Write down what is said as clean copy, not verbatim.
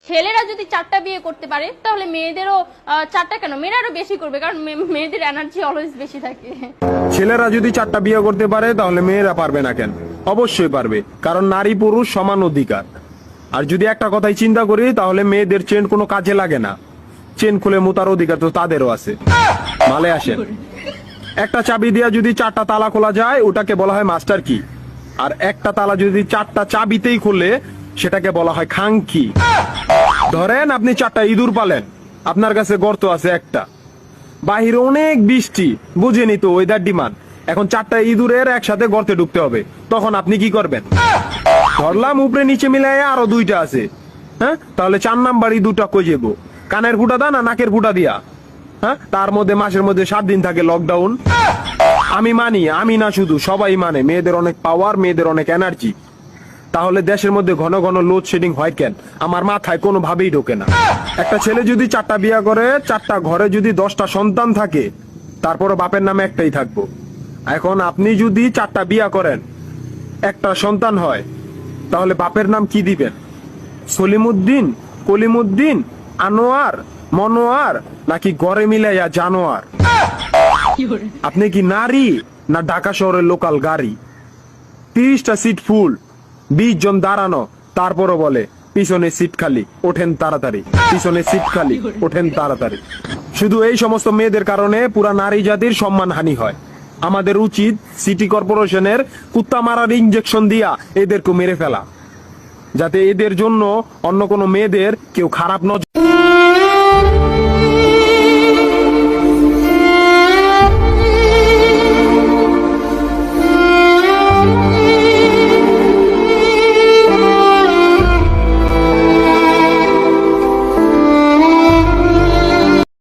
ছেলেরা যদি 4টা বিয়ে করতে পারে তাহলে মেয়েদেরও 4টা কেন, মেয়েরা আরো বেশি করবে, কারণ মেয়েদের এনার্জি অলওয়েজ বেশি থাকে। ছেলেরা যদি 4টা বিয়ে করতে পারে তাহলে মেয়েরা পারবে না কেন? অবশ্যই পারবে, কারণ নারী পুরুষ সমান অধিকার। আর যদি একটা কথাই চিন্তা করি তাহলে মেয়েদের চেন কোনো কাজে লাগে না, চেন খুলে মুতার অধিকার তো তাদেরও আছে। মালে আসেন, একটা চাবি দিয়া যদি 4টা তালা খোলা যায় ওটাকে বলা হয় মাস্টার কি, আর একটা তালা যদি 4টা চাবিতেই খুলে সেটাকে বলা হয় খাঙ্কি। ধরেন আপনি 4টা ইঁদুর পালেন, আপনার কাছে গর্ত আছে একটা, বাহিরে অনেক বৃষ্টি, বুঝেনি তো ওয়েদার ডিমান্ড, এখন 4টা ইঁদুরের একসাথে গর্তে ঢুকতে হবে, তখন আপনি কি করবেন? ধরলাম উপরে নিচে মিলাই আরো 2টা আছে, হ্যাঁ, তাহলে 4 নাম্বার ইঁদুরটা কই যাবো? কানের ফুটা দা না নাকের ফুটা দিয়া? হ্যাঁ, তার মধ্যে মাসের মধ্যে 7 দিন থাকে লকডাউন। আমি মানি, আমি না শুধু সবাই মানে, মেয়েদের অনেক পাওয়ার, মেয়েদের অনেক এনার্জি। তাহলে দেশের মধ্যে ঘন ঘন লোডশেডিং হয় কেন? আমার মাথায় কোনোভাবেই ঢোকে না। একটা ছেলে যদি 4টা বিয়ে করে, 4টা ঘরে যদি 10টা সন্তান থাকে, তারপরে বাপের নামে একটাই থাকবো। এখন আপনি যদি 4টা বিয়ে করেন, একটা সন্তান হয়, তাহলে বাপের নাম কি দিবেন? সলিমুদ্দিন, কলিমুদ্দিন, আনোয়ার, মনোয়ার, নাকি গড়ে মিলাইয়া জানোয়ার? আপনি কি নারী না ঢাকা শহরের লোকাল গাড়ি? 30টা সিট ফুল, 20 জন দাঁড়ানো, তারপরও বলে পিছনে সিট খালি, ওঠেন তাড়াতাড়ি, পিছনে সিট খালি, ওঠেন তাড়াতাড়ি। শুধু এই সমস্ত মেয়েদের কারণে পুরা নারী জাতির সম্মানহানি হয়। আমাদের উচিত সিটি কর্পোরেশনের কুত্তা মারার ইনজেকশন দিয়া এদেরকে মেরে ফেলা, যাতে এদের জন্য অন্য কোনো মেয়েদের কেউ খারাপ নজর